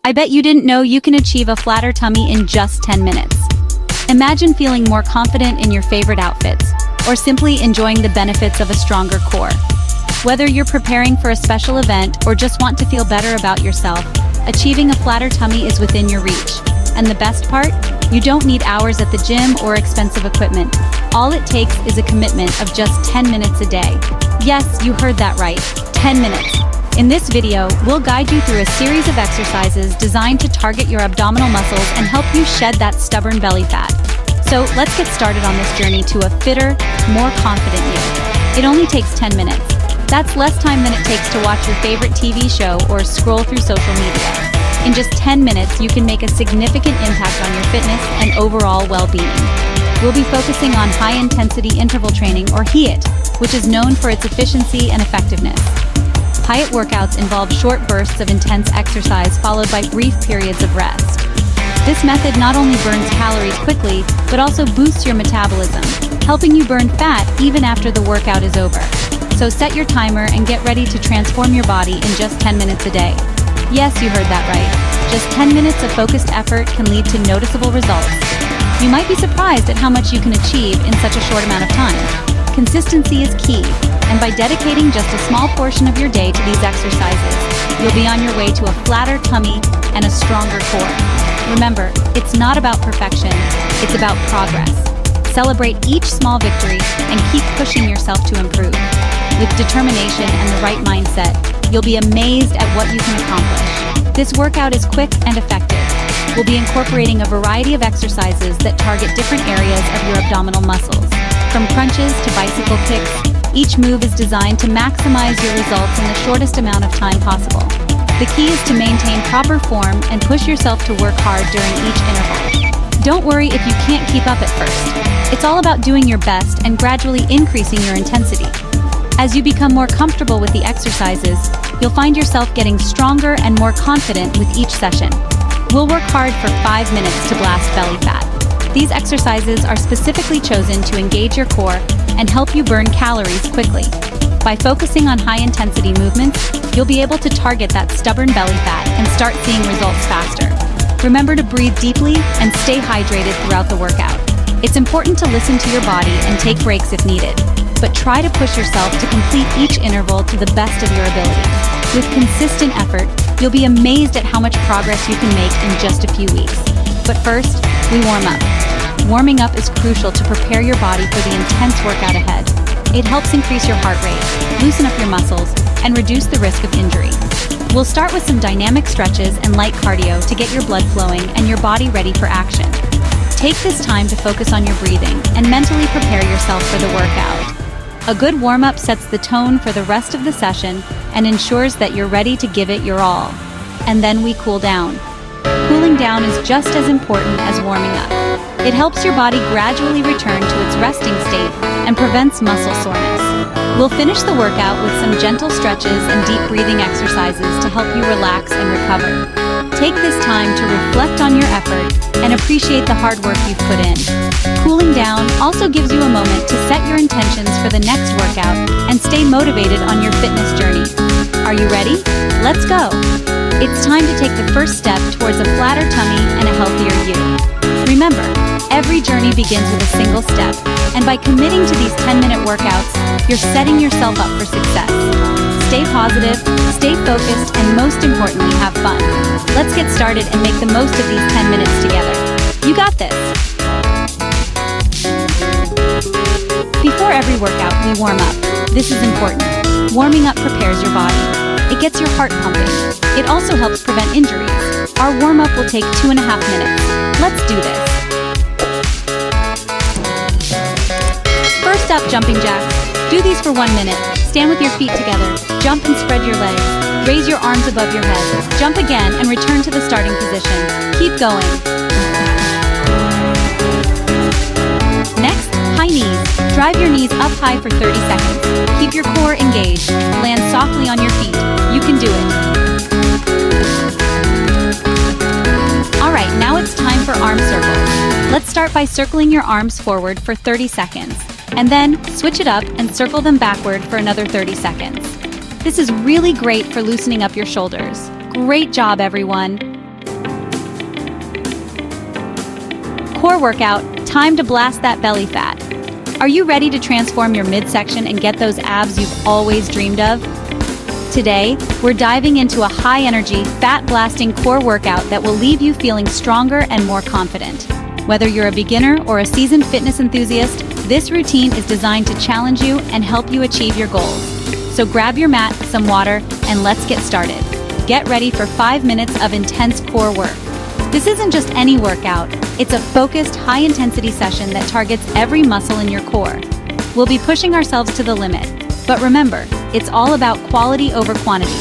I bet you didn't know you can achieve a flatter tummy in just 10 minutes. Imagine feeling more confident in your favorite outfits, or simply enjoying the benefits of a stronger core. Whether you're preparing for a special event or just want to feel better about yourself, achieving a flatter tummy is within your reach. And the best part? You don't need hours at the gym or expensive equipment. All it takes is a commitment of just 10 minutes a day. Yes, you heard that right, 10 minutes. In this video, we'll guide you through a series of exercises designed to target your abdominal muscles and help you shed that stubborn belly fat. So let's get started on this journey to a fitter, more confident you. It only takes 10 minutes. That's less time than it takes to watch your favorite TV show or scroll through social media. In just 10 minutes, you can make a significant impact on your fitness and overall well-being. We'll be focusing on high-intensity interval training, or HIIT, which is known for its efficiency and effectiveness. HIIT workouts involve short bursts of intense exercise followed by brief periods of rest. This method not only burns calories quickly, but also boosts your metabolism, helping you burn fat even after the workout is over. So set your timer and get ready to transform your body in just 10 minutes a day. Yes, you heard that right. Just 10 minutes of focused effort can lead to noticeable results. You might be surprised at how much you can achieve in such a short amount of time. Consistency is key, and by dedicating just a small portion of your day to these exercises, you'll be on your way to a flatter tummy and a stronger core. Remember, it's not about perfection, it's about progress. Celebrate each small victory and keep pushing yourself to improve. With determination and the right mindset, you'll be amazed at what you can accomplish. This workout is quick and effective. We'll be incorporating a variety of exercises that target different areas of your abdominal muscles. From crunches to bicycle kicks, each move is designed to maximize your results in the shortest amount of time possible. The key is to maintain proper form and push yourself to work hard during each interval. Don't worry if you can't keep up at first. It's all about doing your best and gradually increasing your intensity. As you become more comfortable with the exercises, you'll find yourself getting stronger and more confident with each session. We'll work hard for 5 minutes to blast belly fat. These exercises are specifically chosen to engage your core and help you burn calories quickly. By focusing on high-intensity movements, you'll be able to target that stubborn belly fat and start seeing results faster. Remember to breathe deeply and stay hydrated throughout the workout. It's important to listen to your body and take breaks if needed, but try to push yourself to complete each interval to the best of your ability. With consistent effort, you'll be amazed at how much progress you can make in just a few weeks. But first, we warm up. Warming up is crucial to prepare your body for the intense workout ahead. It helps increase your heart rate, loosen up your muscles, and reduce the risk of injury. We'll start with some dynamic stretches and light cardio to get your blood flowing and your body ready for action. Take this time to focus on your breathing and mentally prepare yourself for the workout. A good warm-up sets the tone for the rest of the session and ensures that you're ready to give it your all. And then we cool down. Cooling down is just as important as warming up. It helps your body gradually return to its resting state and prevents muscle soreness. We'll finish the workout with some gentle stretches and deep breathing exercises to help you relax and recover. Take this time to reflect on your effort and appreciate the hard work you've put in. Cooling down also gives you a moment to set your intentions for the next workout and stay motivated on your fitness journey. Are you ready? Let's go! It's time to take the first step towards a flatter tummy and a healthier you. Remember, every journey begins with a single step, and by committing to these 10-minute workouts, you're setting yourself up for success. Stay positive, stay focused, and most importantly, have fun. Let's get started and make the most of these 10 minutes together. You got this! Before every workout, we warm up. This is important. Warming up prepares your body. It gets your heart pumping. It also helps prevent injuries. Our warm-up will take 2.5 minutes. Let's do this. First up, jumping jacks. Do these for 1 minute. Stand with your feet together. Jump and spread your legs. Raise your arms above your head. Jump again and return to the starting position. Keep going. Next, high knees. Drive your knees up high for 30 seconds. Keep your core engaged. Land softly on your feet. You can do it. Alright, now it's time for arm circles. Let's start by circling your arms forward for 30 seconds. And then, switch it up and circle them backward for another 30 seconds. This is really great for loosening up your shoulders. Great job, everyone! Core workout, time to blast that belly fat. Are you ready to transform your midsection and get those abs you've always dreamed of? Today, we're diving into a high-energy, fat-blasting core workout that will leave you feeling stronger and more confident. Whether you're a beginner or a seasoned fitness enthusiast, this routine is designed to challenge you and help you achieve your goals. So grab your mat, some water, and let's get started. Get ready for 5 minutes of intense core work. This isn't just any workout, it's a focused, high-intensity session that targets every muscle in your core. We'll be pushing ourselves to the limit, but remember, it's all about quality over quantity.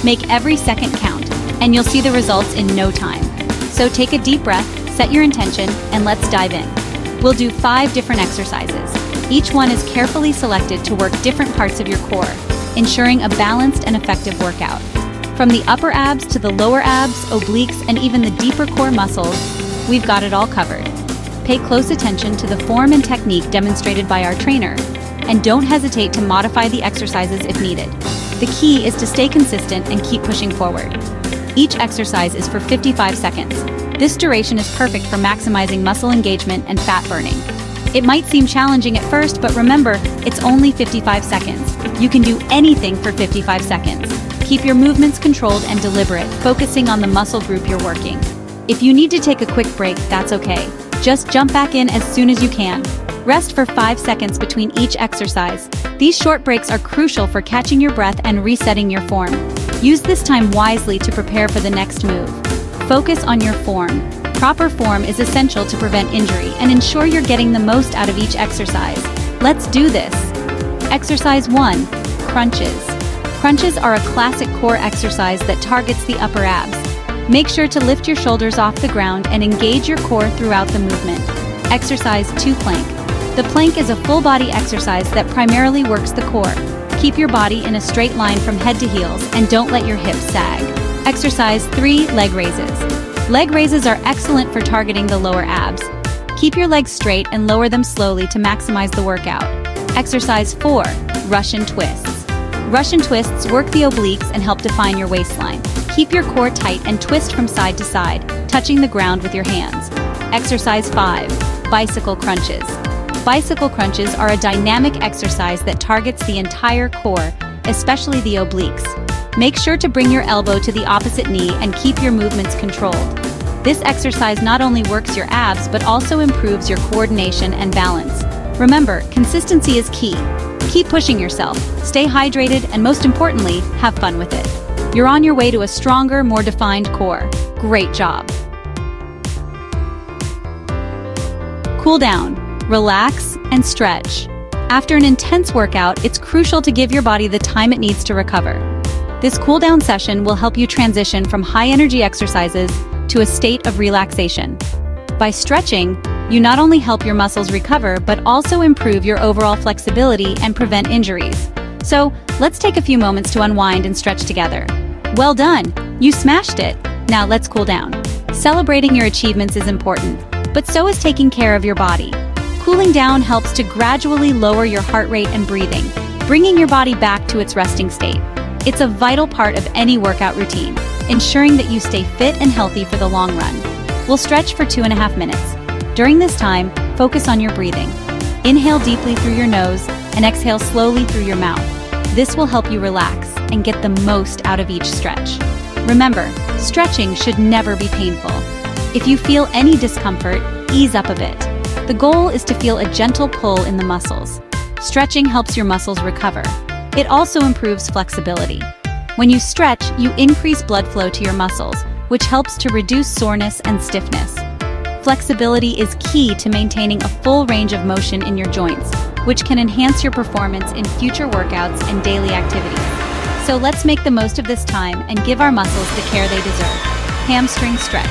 Make every second count, and you'll see the results in no time. So take a deep breath, set your intention, and let's dive in. We'll do 5 different exercises. Each one is carefully selected to work different parts of your core, ensuring a balanced and effective workout. From the upper abs to the lower abs, obliques, and even the deeper core muscles, we've got it all covered. Pay close attention to the form and technique demonstrated by our trainer, and don't hesitate to modify the exercises if needed. The key is to stay consistent and keep pushing forward. Each exercise is for 55 seconds. This duration is perfect for maximizing muscle engagement and fat burning. It might seem challenging at first, but remember, it's only 55 seconds. You can do anything for 55 seconds. Keep your movements controlled and deliberate, focusing on the muscle group you're working. If you need to take a quick break, that's okay. Just jump back in as soon as you can. Rest for 5 seconds between each exercise. These short breaks are crucial for catching your breath and resetting your form. Use this time wisely to prepare for the next move. Focus on your form. Proper form is essential to prevent injury and ensure you're getting the most out of each exercise. Let's do this. Exercise 1. Crunches. Crunches are a classic core exercise that targets the upper abs. Make sure to lift your shoulders off the ground and engage your core throughout the movement. Exercise 2. Plank. The plank is a full-body exercise that primarily works the core. Keep your body in a straight line from head to heels and don't let your hips sag. Exercise 3. Leg raises. Leg raises are excellent for targeting the lower abs. Keep your legs straight and lower them slowly to maximize the workout. Exercise 4. Russian twists. Russian twists work the obliques and help define your waistline. Keep your core tight and twist from side to side, touching the ground with your hands. Exercise 5. Bicycle crunches. Bicycle crunches are a dynamic exercise that targets the entire core, especially the obliques. Make sure to bring your elbow to the opposite knee and keep your movements controlled. This exercise not only works your abs but also improves your coordination and balance. Remember, consistency is key. Keep pushing yourself, stay hydrated, and most importantly, have fun with it. You're on your way to a stronger, more defined core. Great job. Cool down, relax, and stretch. After an intense workout, it's crucial to give your body the time it needs to recover. This cool down session will help you transition from high-energy exercises to a state of relaxation. By stretching, you not only help your muscles recover, but also improve your overall flexibility and prevent injuries. So, let's take a few moments to unwind and stretch together. Well done! You smashed it! Now let's cool down. Celebrating your achievements is important, but so is taking care of your body. Cooling down helps to gradually lower your heart rate and breathing, bringing your body back to its resting state. It's a vital part of any workout routine, ensuring that you stay fit and healthy for the long run. We'll stretch for 2.5 minutes. During this time, focus on your breathing. Inhale deeply through your nose and exhale slowly through your mouth. This will help you relax and get the most out of each stretch. Remember, stretching should never be painful. If you feel any discomfort, ease up a bit. The goal is to feel a gentle pull in the muscles. Stretching helps your muscles recover. It also improves flexibility. When you stretch, you increase blood flow to your muscles, which helps to reduce soreness and stiffness. Flexibility is key to maintaining a full range of motion in your joints, which can enhance your performance in future workouts and daily activities. So let's make the most of this time and give our muscles the care they deserve. Hamstring stretch.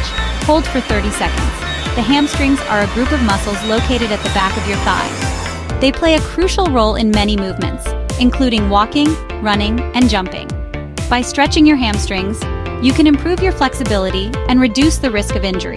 Hold for 30 seconds. The hamstrings are a group of muscles located at the back of your thigh. They play a crucial role in many movements, including walking, running, and jumping. By stretching your hamstrings, you can improve your flexibility and reduce the risk of injury.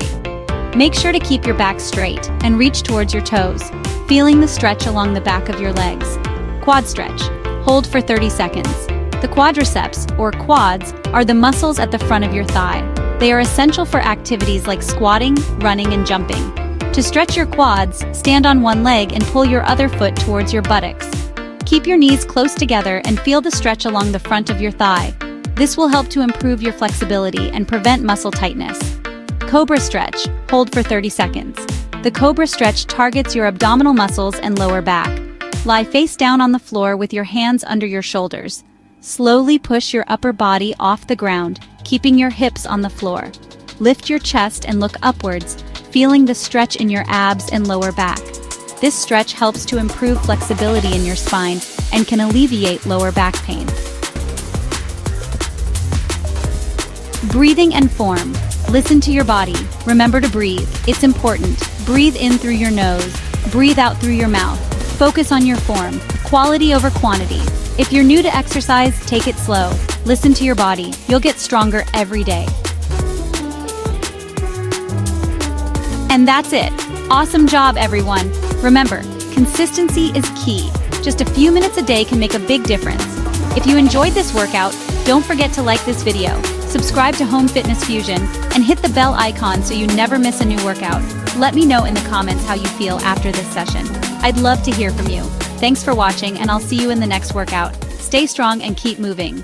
Make sure to keep your back straight and reach towards your toes, feeling the stretch along the back of your legs. Quad stretch. Hold for 30 seconds. The quadriceps, or quads, are the muscles at the front of your thigh. They are essential for activities like squatting, running, and jumping. To stretch your quads, stand on one leg and pull your other foot towards your buttocks. Keep your knees close together and feel the stretch along the front of your thigh. This will help to improve your flexibility and prevent muscle tightness. Cobra stretch, hold for 30 seconds. The Cobra stretch targets your abdominal muscles and lower back. Lie face down on the floor with your hands under your shoulders. Slowly push your upper body off the ground, keeping your hips on the floor. Lift your chest and look upwards, feeling the stretch in your abs and lower back. This stretch helps to improve flexibility in your spine and can alleviate lower back pain. Breathing and form. Listen to your body. Remember to breathe. It's important. Breathe in through your nose. Breathe out through your mouth. Focus on your form. Quality over quantity. If you're new to exercise, take it slow. Listen to your body. You'll get stronger every day. And that's it. Awesome job, everyone. Remember, consistency is key. Just a few minutes a day can make a big difference. If you enjoyed this workout, don't forget to like this video, subscribe to Home Fitness Fusion, and hit the bell icon so you never miss a new workout. Let me know in the comments how you feel after this session. I'd love to hear from you. Thanks for watching, and I'll see you in the next workout. Stay strong and keep moving.